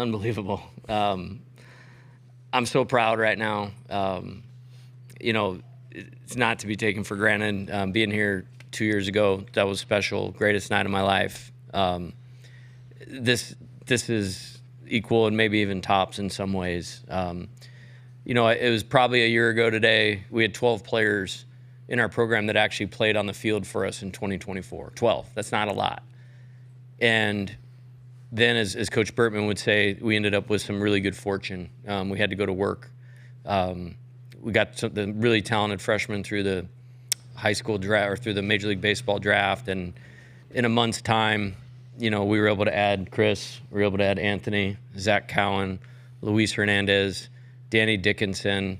unbelievable. I'm so proud right now. It's not to be taken for granted. Being here 2 years ago, that was special. Greatest night of my life. This is equal and maybe even tops in some ways. It was probably a year ago today. We had 12 players in our program that actually played on the field for us in 2024. 12. That's not a lot. And then, as Coach Bertman would say, we ended up with some really good fortune. We had to go to work. We got the really talented freshmen through the high school draft or through the Major League Baseball draft, and in a month's time, we were able to add Chris, we were able to add Anthony, Zach Cowan, Luis Hernandez, Danny Dickinson,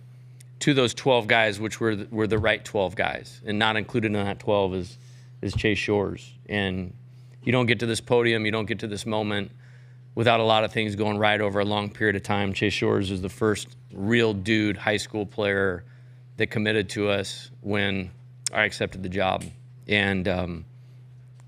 to those 12 guys, which were the right 12 guys, and not included in that 12 is Chase Shores. And you don't get to this podium, you don't get to this moment without a lot of things going right over a long period of time. Chase Shores is the first real dude high school player that committed to us when I accepted the job. And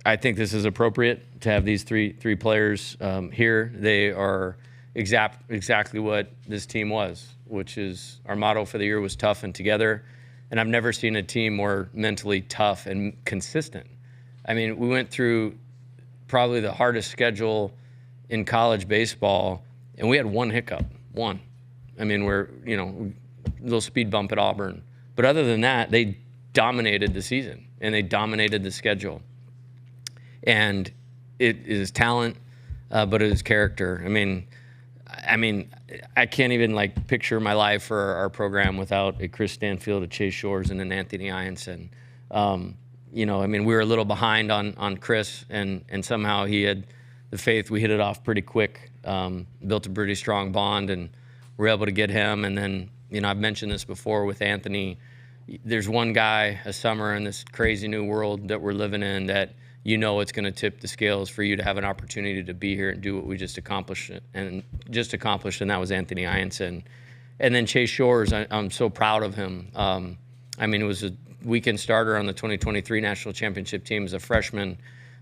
I think this is appropriate to have these three players here. They are exactly what this team was, which is our motto for the year was tough and together. And I've never seen a team more mentally tough and consistent. I mean, we went through probably the hardest schedule in college baseball, and we had one hiccup, one. I mean, we're, a little speed bump at Auburn. But other than that, they dominated the season, and they dominated the schedule. And it is talent, but it is character. I mean, I can't even picture my life or our program without a Chris Stanfield, a Chase Shores, and an Anthony Ianson. We were a little behind on Chris, and somehow he had the faith. We hit it off pretty quick, built a pretty strong bond, and we're able to get him. And then, I've mentioned this before with Anthony. There's one guy a summer in this crazy new world that we're living in that it's going to tip the scales for you to have an opportunity to be here and do what we just accomplished, and that was Anthony Ianson. And then Chase Shores, I'm so proud of him. It was a weekend starter on the 2023 National Championship team as a freshman.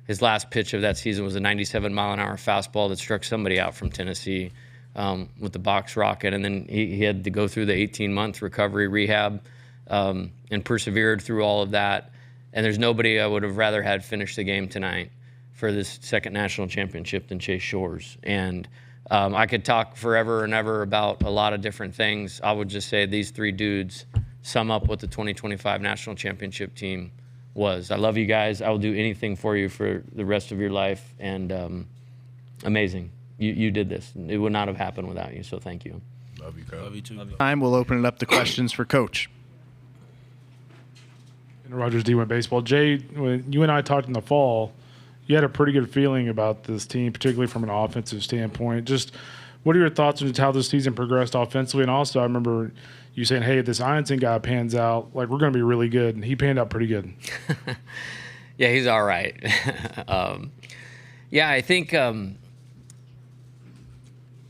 His last pitch of that season was a 97-mile-an-hour fastball that struck somebody out from Tennessee with the box rocket. And then he had to go through the 18-month recovery rehab and persevered through all of that. And there's nobody I would have rather had finish the game tonight for this second national championship than Chase Shores. And I could talk forever and ever about a lot of different things. I would just say these three dudes sum up what the 2025 national championship team was. I love you guys. I will do anything for you for the rest of your life. And amazing. You did this. It would not have happened without you, so thank you. Love you, Coach. Love you too. Time, we'll open it up to questions for Coach. Rogers D1 Baseball. Jay, when you and I talked in the fall, you had a pretty good feeling about this team, particularly from an offensive standpoint. Just what are your thoughts on just how this season progressed offensively? And also, I remember you saying, hey, if this Ianson guy pans out, we're going to be really good. And he panned out pretty good. Yeah, he's all right. I think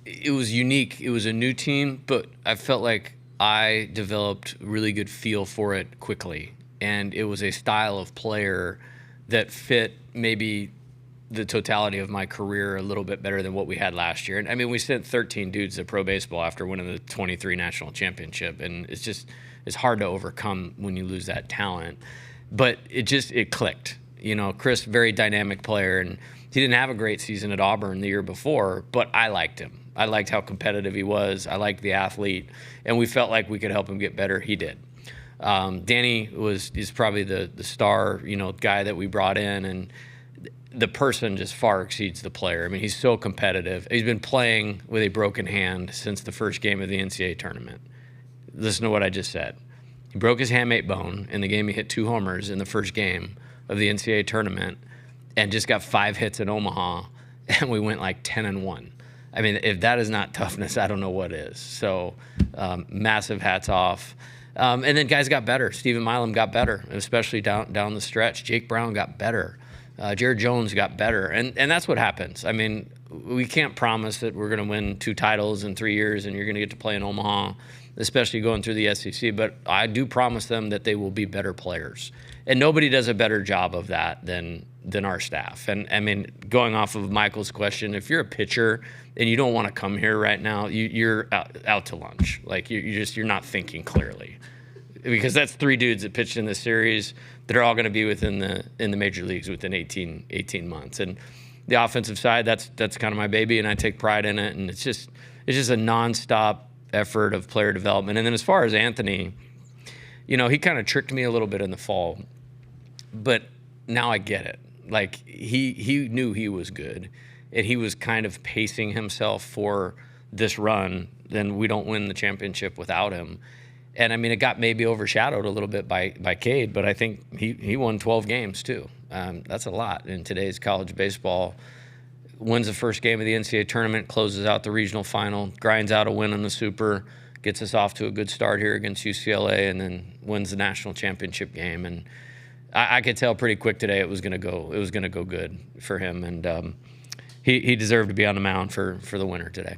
it was unique. It was a new team, but I felt like I developed a really good feel for it quickly. And it was a style of player that fit maybe the totality of my career a little bit better than what we had last year. And we sent 13 dudes to pro baseball after winning the 23 national championship. And it's hard to overcome when you lose that talent. But it clicked. Chris, very dynamic player. And he didn't have a great season at Auburn the year before, but I liked him. I liked how competitive he was. I liked the athlete. And we felt like we could help him get better. He did. Danny is probably the star, guy that we brought in, and the person just far exceeds the player. He's so competitive. He's been playing with a broken hand since the first game of the NCAA tournament. Listen to what I just said. He broke his hamate bone in the game. He hit 2 homers in the first game of the NCAA tournament and just got 5 hits in Omaha, and we went 10-1. If that is not toughness, I don't know what is. So massive hats off. And then guys got better. Stephen Milam got better, especially down the stretch. Jake Brown got better. Jared Jones got better. And that's what happens. We can't promise that we're going to win 2 titles in 3 years and you're going to get to play in Omaha, especially going through the SEC. But I do promise them that they will be better players. And nobody does a better job of that than than our staff. And I mean, going off of Michael's question, if you're a pitcher and you don't want to come here right now, you're out to lunch. Like you're not thinking clearly, because that's 3 dudes that pitched in this series that are all going to be in the major leagues within 18 months. And the offensive side, that's kind of my baby, and I take pride in it. And it's just a nonstop effort of player development. And then as far as Anthony, he kind of tricked me a little bit in the fall, but now I get it. Like he knew he was good, and he was kind of pacing himself for this run. Then we don't win the championship without him. And I mean, it got maybe overshadowed a little bit by Cade, but I think he won 12 games too. That's a lot in today's college baseball. Wins the first game of the NCAA tournament, closes out the regional final, grinds out a win in the Super, gets us off to a good start here against UCLA, and then wins the national championship game. And I could tell pretty quick today it was going to go good for him, and he deserved to be on the mound for the winner today.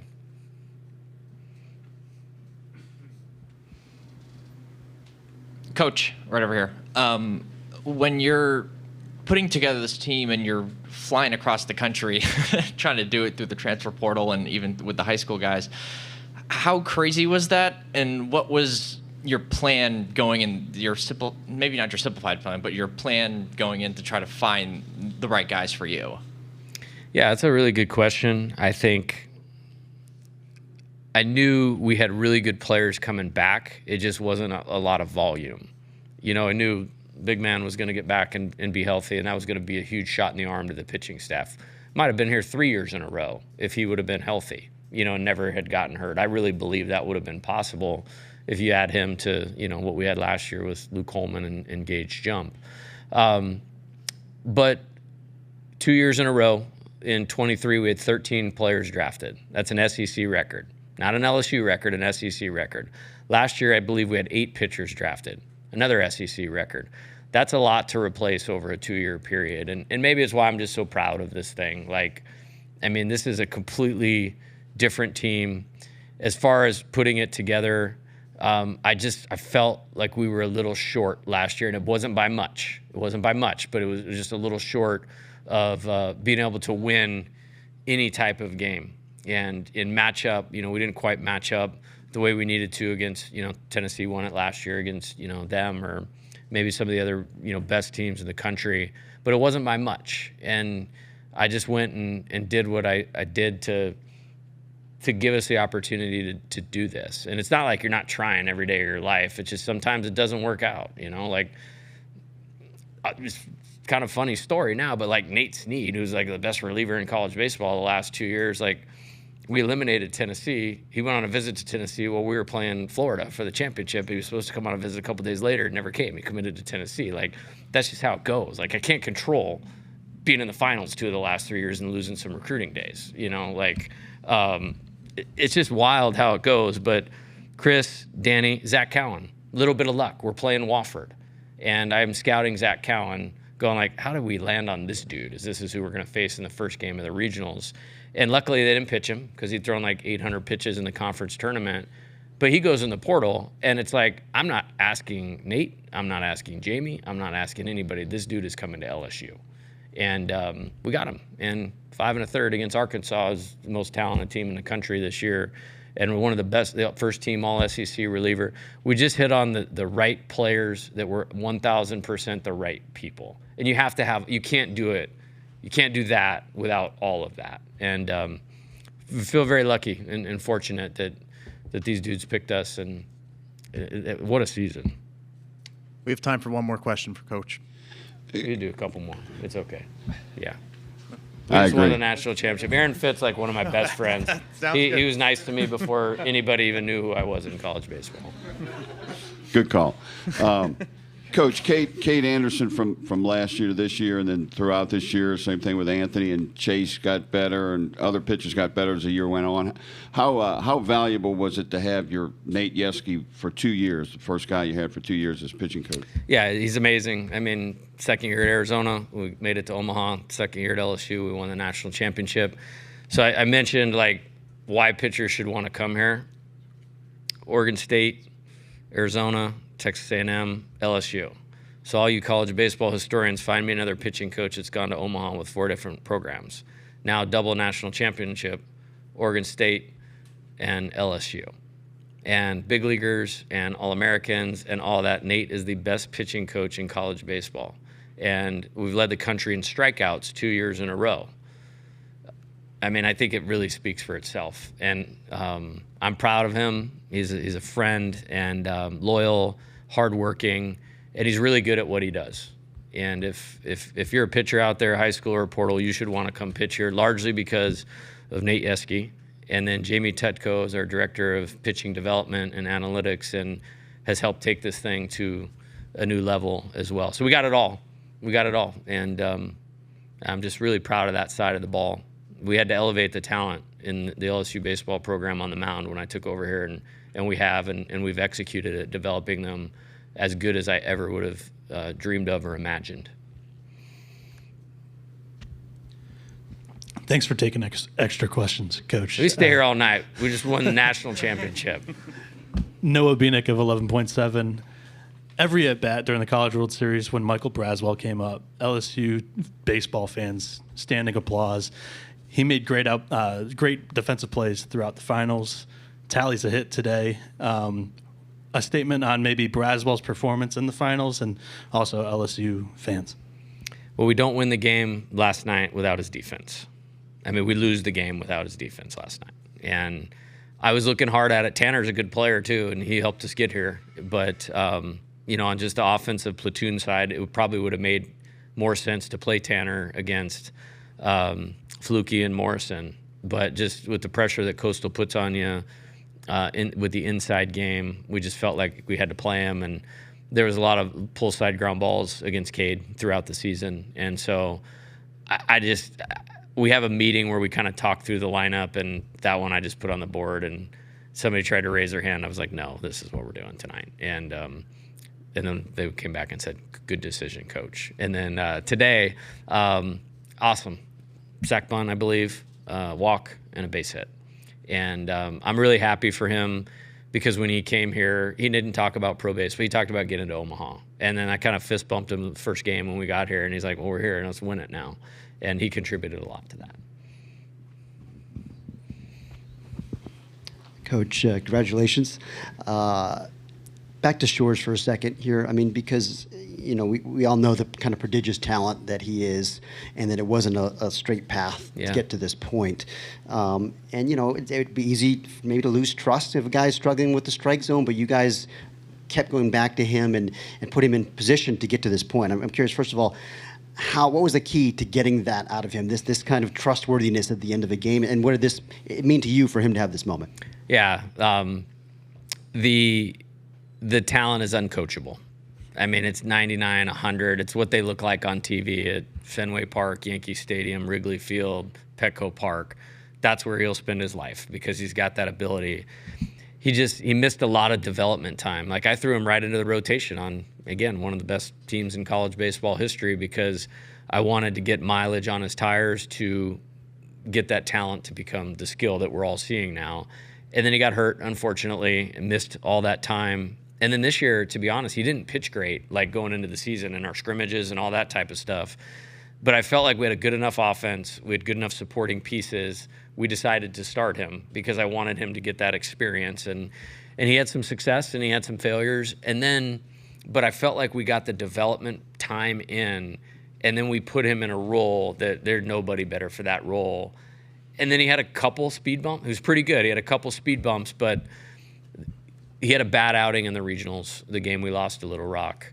Coach, right over here. When you're putting together this team and you're flying across the country, trying to do it through the transfer portal and even with the high school guys, how crazy was that? And what was your plan going in, maybe not your simplified plan, but your plan going in to try to find the right guys for you? Yeah, that's a really good question. I think I knew we had really good players coming back. It just wasn't a lot of volume. I knew Big Man was going to get back and be healthy, and that was going to be a huge shot in the arm to the pitching staff. Might have been here 3 years in a row if he would have been healthy, and never had gotten hurt. I really believe that would have been possible if you add him to, what we had last year with Luke Coleman and Gage Jump. But 2 years in a row, in 23, we had 13 players drafted. That's an SEC record. Not an LSU record, an SEC record. Last year, I believe we had 8 pitchers drafted, another SEC record. That's a lot to replace over a 2-year period. And maybe it's why I'm just so proud of this thing. This is a completely different team. As far as putting it together, I felt like we were a little short last year, and it wasn't by much. It wasn't by much, but it was just a little short of being able to win any type of game. And in matchup, we didn't quite match up the way we needed to against, Tennessee won it last year against, them, or maybe some of the other, best teams in the country. But it wasn't by much. And I just went and did what I did to give us the opportunity to do this. And it's not like you're not trying every day of your life. It's just sometimes it doesn't work out, it's kind of funny story now, but like Nate Snead, who's like the best reliever in college baseball the last 2 years, we eliminated Tennessee. He went on a visit to Tennessee while we were playing Florida for the championship. He was supposed to come on a visit a couple days later. Never came. He committed to Tennessee. That's just how it goes. I can't control being in the finals 2 of the last 3 years and losing some recruiting days. It's just wild how it goes. But Chris, Danny, Zach Cowan, little bit of luck. We're playing Wofford. And I'm scouting Zach Cowan, going how did we land on this dude? This is who we're going to face in the first game of the regionals. And luckily they didn't pitch him because he'd thrown 800 pitches in the conference tournament. But he goes in the portal, and it's I'm not asking Nate. I'm not asking Jamie. I'm not asking anybody. This dude is coming to LSU. And we got him. And 5 1/3 against Arkansas is the most talented team in the country this year. And we're one of the best, the first team all-SEC reliever. We just hit on the right players that were 1,000% the right people. And you have to you can't do it. You can't do that without all of that. And we feel very lucky and fortunate that these dudes picked us. And what a season. We have time for one more question for Coach. You do a couple more. It's okay. Yeah. I just won agree. the national championship. Aaron Fitt's one of my best friends. He was nice to me before anybody even knew who I was in college baseball. Good call. Coach, Kate Anderson from last year to this year, and then throughout this year, same thing with Anthony and Chase got better, and other pitchers got better as the year went on. How valuable was it to have your Nate Yeske for 2 years, the first guy you had for 2 years as pitching coach? Yeah, he's amazing. Second year at Arizona, we made it to Omaha. Second year at LSU, we won the national championship. So I mentioned why pitchers should want to come here. Oregon State, Arizona, Texas A&M, LSU. So all you college baseball historians, find me another pitching coach that's gone to Omaha with 4 different programs. Now double national championship, Oregon State and LSU. And big leaguers and All-Americans and all that. Nate is the best pitching coach in college baseball. And we've led the country in strikeouts 2 years in a row. I mean, I think it really speaks for itself. And I'm proud of him. He's a friend and loyal, hardworking, and he's really good at what he does. And if you're a pitcher out there, high school or portal, you should want to come pitch here, largely because of Nate Yeske. And then Jamie Tutko is our director of pitching development and analytics and has helped take this thing to a new level as well. So we got it all. And I'm just really proud of that side of the ball. We had to elevate the talent in the LSU baseball program on the mound when I took over here, and we have, and we've executed it, developing them as good as I ever would have dreamed of or imagined. Thanks for taking extra questions, Coach. We stay here all night. We just won the national championship. Noah Bieniek of 11.7. Every at-bat during the College World Series when Michael Braswell came up, LSU baseball fans, standing applause. He made great defensive plays throughout the finals. Tallies a hit today. A statement on maybe Braswell's performance in the finals and also LSU fans. Well, we don't win the game last night without his defense. I mean, we lose the game without his defense last night. And I was looking hard at it. Tanner's a good player, too, and he helped us get here. But, on just the offensive platoon side, it probably would have made more sense to play Tanner against Flukie and Morrison. But just with the pressure that Coastal puts on you with the inside game, we just felt like we had to play him. And there was a lot of pull side ground balls against Cade throughout the season. And so we have a meeting where we kind of talk through the lineup, and that one I just put on the board, and somebody tried to raise their hand. I was like, no, this is what we're doing tonight. And then they came back and said, good decision, Coach. And then today, awesome. Sack bunt, I believe, walk, and a base hit. And I'm really happy for him because when he came here, he didn't talk about pro base, but he talked about getting to Omaha. And then I kind of fist bumped him the first game when we got here, and he's like, well, we're here, and let's win it now. And he contributed a lot to that. Coach, congratulations. Back to Shores for a second here. I mean, because, we all know the kind of prodigious talent that he is and that it wasn't a straight path to get to this point. And, it would be easy maybe to lose trust if a guy's struggling with the strike zone, but you guys kept going back to him and put him in position to get to this point. I'm curious, first of all, what was the key to getting that out of him, this kind of trustworthiness at the end of a game, and what did it mean to you for him to have this moment? Yeah, the talent is uncoachable. I mean, it's 99, 100. It's what they look like on TV at Fenway Park, Yankee Stadium, Wrigley Field, Petco Park. That's where he'll spend his life because he's got that ability. He missed a lot of development time. Like, I threw him right into the rotation on, again, one of the best teams in college baseball history because I wanted to get mileage on his tires to get that talent to become the skill that we're all seeing now. And then he got hurt, unfortunately, and missed all that time. And then this year, to be honest, he didn't pitch great, like going into the season and our scrimmages and all that type of stuff. But I felt like we had a good enough offense. We had good enough supporting pieces. We decided to start him because I wanted him to get that experience. And he had some success and he had some failures. But I felt like we got the development time in, and then we put him in a role that there's nobody better for that role. And then he had a couple speed bumps. He was pretty good. He had a couple speed bumps, but he had a bad outing in the regionals, the game we lost to Little Rock.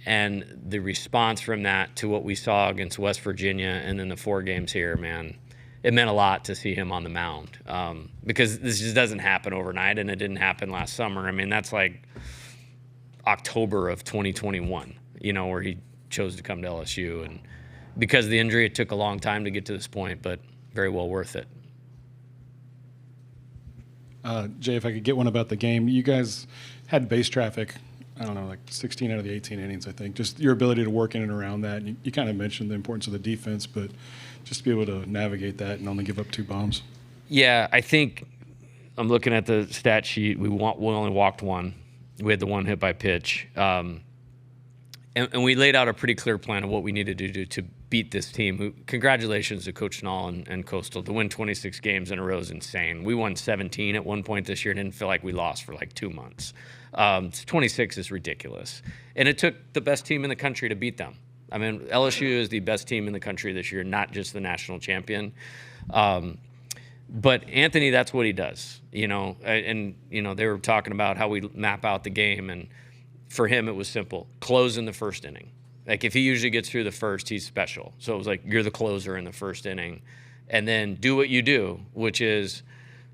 And the response from that to what we saw against West Virginia and then the 4 games here, man, it meant a lot to see him on the mound because this just doesn't happen overnight, and it didn't happen last summer. I mean, that's like October of 2021, where he chose to come to LSU. And because of the injury, it took a long time to get to this point, but very well worth it. Jay, if I could get one about the game, you guys had base traffic, I don't know, like 16 out of the 18 innings, I think. Just your ability to work in and around that. And you kind of mentioned the importance of the defense, but just to be able to navigate that and only give up 2 bombs. Yeah, I think I'm looking at the stat sheet. We only walked 1. We had the 1 hit by pitch. and we laid out a pretty clear plan of what we needed to do to beat this team. Congratulations to Coach Nall and Coastal. To win 26 games in a row is insane. We won 17 at one point this year. Didn't feel like we lost for like 2 months. 26 is ridiculous. And it took the best team in the country to beat them. I mean, LSU is the best team in the country this year, not just the national champion. But Anthony, that's what he does, and they were talking about how we map out the game, and for him, it was simple. Close in the first inning. Like, if he usually gets through the first, he's special. So it was like, you're the closer in the first inning. And then do what you do, which is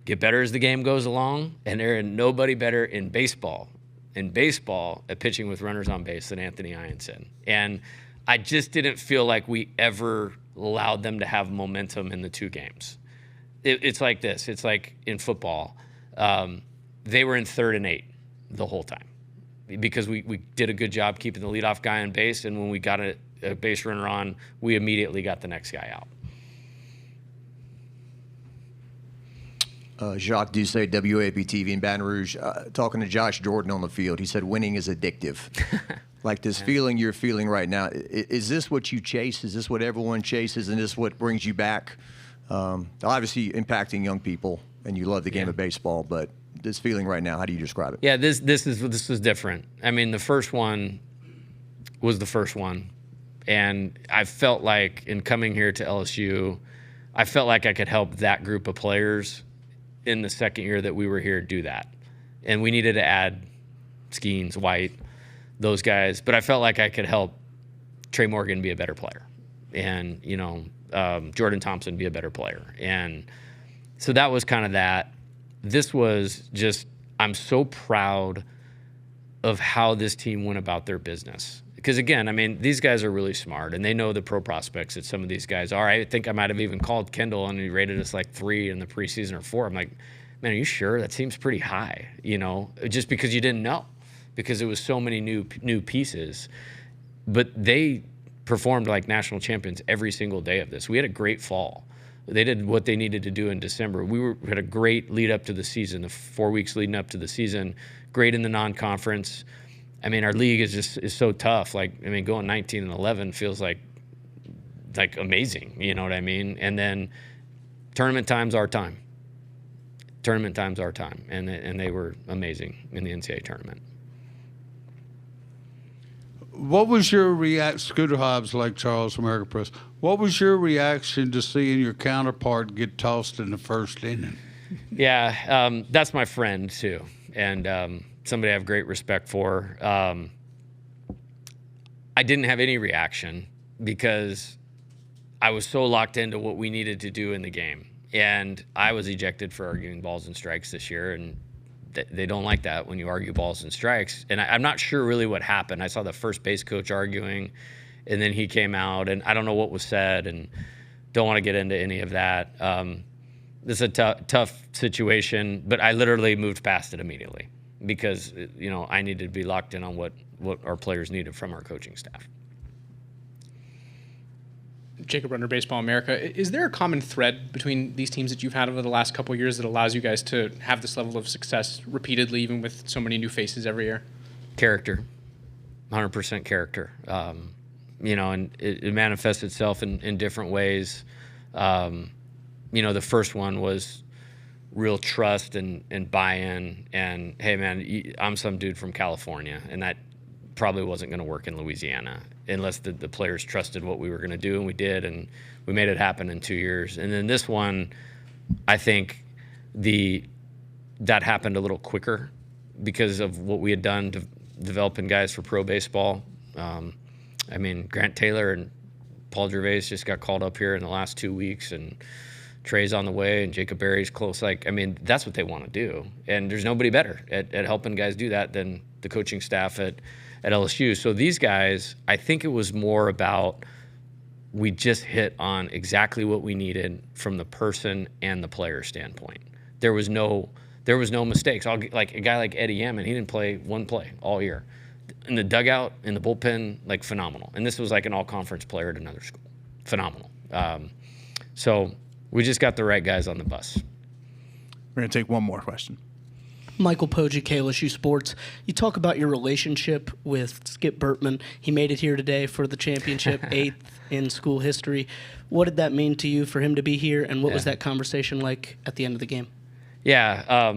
get better as the game goes along. And there is nobody better in baseball at pitching with runners on base than Anthony Ianson. And I just didn't feel like we ever allowed them to have momentum in the 2 games. It's like this. It's like in football. They were in 3rd and 8 the whole time, because we did a good job keeping the leadoff guy on base, and when we got a base runner on, we immediately got the next guy out. Jacques Doucet, WAP-TV in Baton Rouge, talking to Josh Jordan on the field. He said winning is addictive. Like this feeling you're feeling right now, is this what you chase? Is this what everyone chases, and is this what brings you back? Obviously impacting young people, and you love the game of baseball, but this feeling right now, how do you describe it? Yeah, this is different. I mean, the first one was the first one, and I felt like in coming here to LSU, I felt like I could help that group of players in the second year that we were here do that. And we needed to add Skeens, White, those guys, but I felt like I could help Trey Morgan be a better player, and Jordan Thompson be a better player. And so that was kind of that. This was just, I'm so proud of how this team went about their business. Because again, I mean, these guys are really smart, and they know the pro prospects that some of these guys are. I think I might have even called Kendall, and he rated us like 3 in the preseason or 4. I'm like, man, are you sure? That seems pretty high, just because you didn't know, because it was so many new pieces. But they performed like national champions every single day of this. We had a great fall. They did what they needed to do in December. We had a great lead up to the season, the 4 weeks leading up to the season. Great in the non-conference. I mean, our league is so tough. Like, I mean, going 19-11 feels like amazing. You know what I mean? And then tournament time's our time. Tournament time's our time, and they were amazing in the NCAA tournament. What was your reaction, Scooter Hobbs, Lake Charles, America Press, what was your reaction to seeing your counterpart get tossed in the first inning? Yeah, that's my friend, too, and somebody I have great respect for. I didn't have any reaction because I was so locked into what we needed to do in the game. And I was ejected for arguing balls and strikes this year, and they don't like that when you argue balls and strikes. And I'm not sure really what happened. I saw the first base coach arguing, and then he came out, and I don't know what was said, and don't want to get into any of that. This is a tough situation, but I literally moved past it immediately because, I needed to be locked in on what our players needed from our coaching staff. Jacob Runner, Baseball America. Is there a common thread between these teams that you've had over the last couple of years that allows you guys to have this level of success repeatedly, even with so many new faces every year? Character, 100% character. And it manifests itself in different ways. The first one was real trust and buy-in. And, hey, man, I'm some dude from California, and that probably wasn't going to work in Louisiana unless the players trusted what we were going to do, and we did, and we made it happen in 2 years. And then this one, I think that happened a little quicker because of what we had done to developing guys for pro baseball. Grant Taylor and Paul Gervais just got called up here in the last 2 weeks, and Trey's on the way, and Jacob Berry's close. That's what they want to do. And there's nobody better at helping guys do that than the coaching staff at LSU. So these guys, I think it was more about we just hit on exactly what we needed from the person and the player standpoint. There was no mistakes. Like a guy like Eddie Yaman, he didn't play one play all year. In the dugout, in the bullpen, phenomenal. And this was like an all-conference player at another school. Phenomenal. So we just got the right guys on the bus. We're going to take one more question. Michael Poggi, LSU Sports. You talk about your relationship with Skip Bertman. He made it here today for the championship, 8th in school history. What did that mean to you for him to be here, and what was that conversation like at the end of the game? Yeah.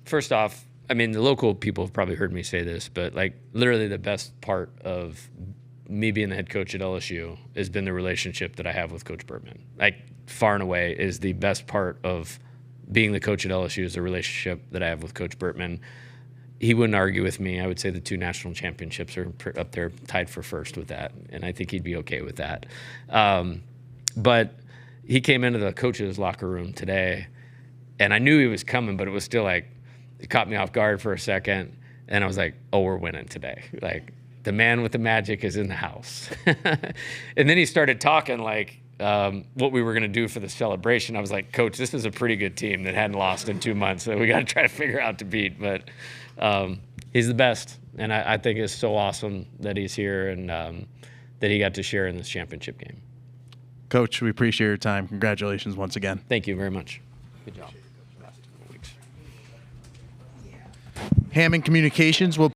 First off, I mean, the local people have probably heard me say this, but like literally the best part of me being the head coach at LSU has been the relationship that I have with Coach Bertman. Like far and away is the best part of being the coach at LSU is the relationship that I have with Coach Bertman. He wouldn't argue with me. I would say the 2 national championships are up there tied for first with that, and I think he'd be okay with that. But he came into the coach's locker room today, and I knew he was coming, but it was still like, it caught me off guard for a second, and I was like, oh, we're winning today. Like, the man with the magic is in the house. And then he started talking like what we were going to do for the celebration. I was like, Coach, this is a pretty good team that hadn't lost in 2 months, so we got to try to figure out to beat. But he's the best, and I think it's so awesome that he's here and that he got to share in this championship game. Coach, we appreciate your time. Congratulations once again. Thank you very much. Good job. Hammond Communications will